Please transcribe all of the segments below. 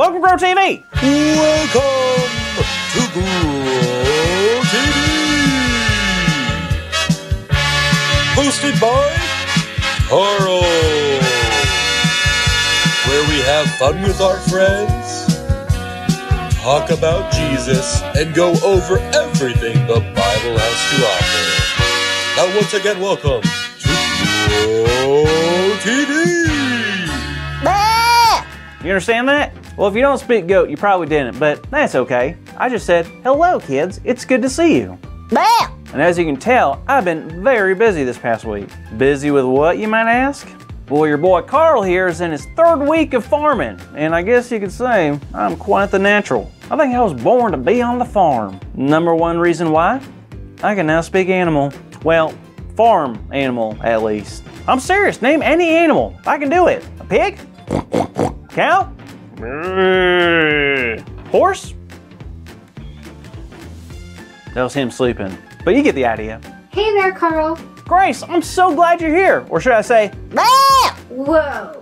Welcome to GrowTV! Welcome to GrowTV! Hosted by Carl, where we have fun with our friends, talk about Jesus, and go over everything the Bible has to offer. Now once again, welcome to GrowTV! You understand that? Well, if you don't speak goat, you probably didn't, but that's okay. I just said, hello kids, it's good to see you. And as you can tell, I've been very busy this past week. Busy with what, you might ask? Well, your boy Carl here is in his 3rd week of farming, and I guess you could say I'm quite the natural. I think I was born to be on the farm. Number 1 reason why? I can now speak animal. Well, farm animal, at least. I'm serious, name any animal. I can do it. A pig? Cow? Horse? That was him sleeping, but you get the idea. Hey there, Carl. Grace, I'm so glad you're here. Or should I say, Whoa,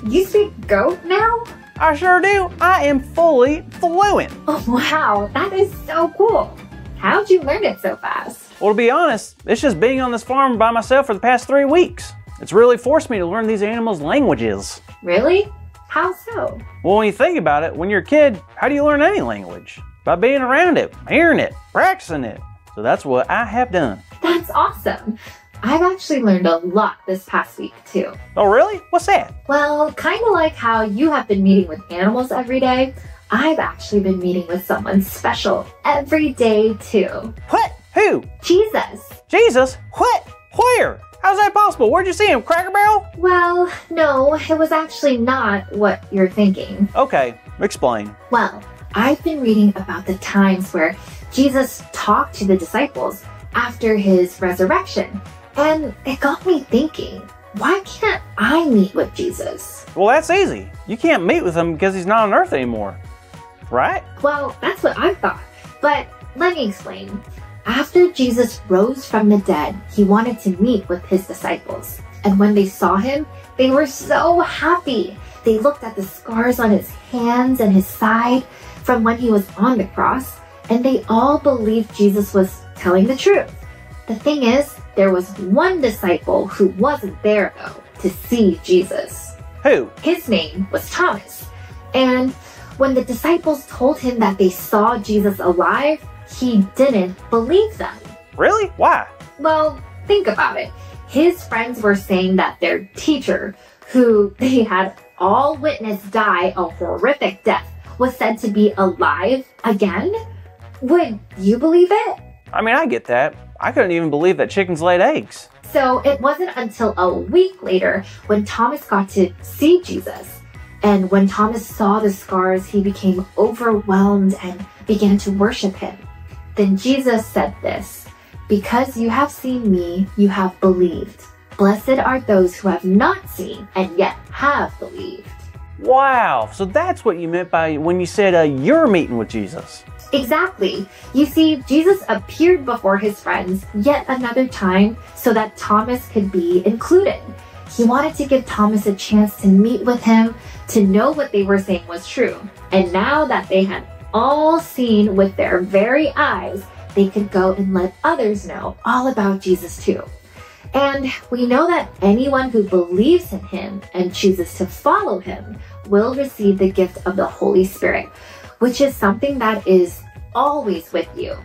you speak goat now? I sure do. I am fully fluent. Oh, wow, that is so cool. How'd you learn it so fast? Well, to be honest, it's just being on this farm by myself for the past 3 weeks. It's really forced me to learn these animals' languages. Really? How so? Well, when you think about it, when you're a kid, how do you learn any language? By being around it, hearing it, practicing it. So that's what I have done. That's awesome. I've actually learned a lot this past week too. Oh, really? What's that? Well, kind of like how you have been meeting with animals every day, I've actually been meeting with someone special every day too. What? Who? Jesus. Jesus? What? Where? How's that possible? Where'd you see him? Cracker Barrel? Well, no, it was actually not what you're thinking. Okay, explain. Well, I've been reading about the times where Jesus talked to the disciples after his resurrection, and it got me thinking, why can't I meet with Jesus? Well, that's easy. You can't meet with him because he's not on earth anymore, right? Well, that's what I thought, but let me explain. After Jesus rose from the dead, he wanted to meet with his disciples. And when they saw him, they were so happy. They looked at the scars on his hands and his side from when he was on the cross, and they all believed Jesus was telling the truth. The thing is, there was one disciple who wasn't there though to see Jesus. Who? His name was Thomas. And when the disciples told him that they saw Jesus alive, he didn't believe them. Really? Why? Well, think about it. His friends were saying that their teacher, who they had all witnessed die a horrific death, was said to be alive again. Would you believe it? I mean, I get that. I couldn't even believe that chickens laid eggs. So it wasn't until a week later when Thomas got to see Jesus. And when Thomas saw the scars, he became overwhelmed and began to worship him. Then Jesus said this, "Because you have seen me, you have believed. Blessed are those who have not seen and yet have believed." Wow, so that's what you meant by when you said you're meeting with Jesus. Exactly. You see, Jesus appeared before his friends yet another time so that Thomas could be included. He wanted to give Thomas a chance to meet with him, to know what they were saying was true. And now that they had all seen with their very eyes, they could go and let others know all about Jesus too. And we know that anyone who believes in him and chooses to follow him will receive the gift of the Holy Spirit, which is something that is always with you.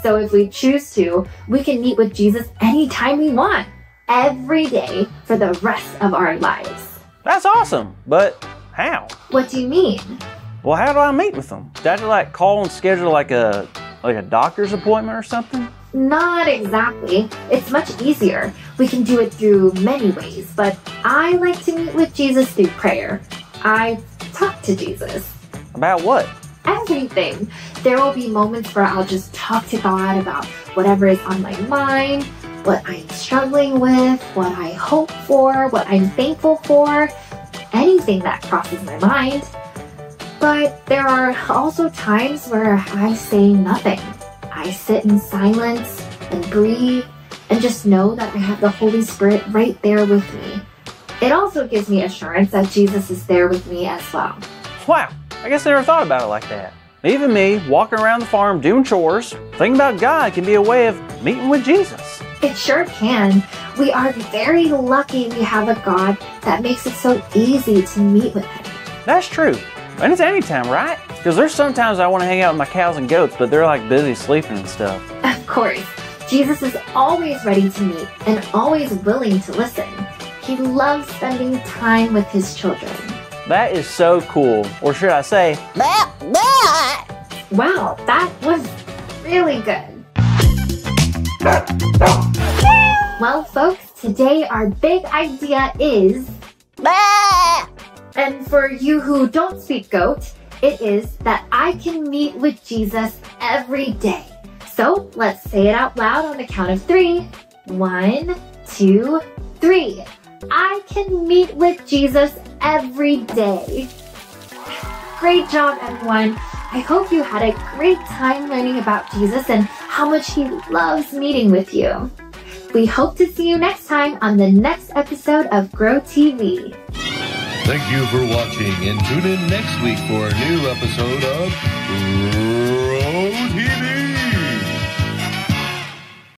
So if we choose to, we can meet with Jesus anytime we want, every day for the rest of our lives. That's awesome, but how? What do you mean? Well, how do I meet with them? Do I have to like call and schedule like a doctor's appointment or something? Not exactly. It's much easier. We can do it through many ways, but I like to meet with Jesus through prayer. I talk to Jesus. About what? Everything. There will be moments where I'll just talk to God about whatever is on my mind, what I'm struggling with, what I hope for, what I'm thankful for, anything that crosses my mind. But there are also times where I say nothing. I sit in silence and breathe and just know that I have the Holy Spirit right there with me. It also gives me assurance that Jesus is there with me as well. Wow, I guess I never thought about it like that. Even me, walking around the farm doing chores, thinking about God can be a way of meeting with Jesus. It sure can. We are very lucky we have a God that makes it so easy to meet with Him. That's true. And it's anytime, right? Because there's sometimes I want to hang out with my cows and goats, but they're like busy sleeping and stuff. Of course, Jesus is always ready to meet and always willing to listen. He loves spending time with His children. That is so cool. Or should I say, wow, that was really good. Well, folks, today our big idea is... And for you who don't speak goat, it is that I can meet with Jesus every day. So let's say it out loud on the count of 3. 1, 2, 3. I can meet with Jesus every day. Great job, everyone. I hope you had a great time learning about Jesus and how much He loves meeting with you. We hope to see you next time on the next episode of Grow TV. Thank you for watching, and tune in next week for a new episode of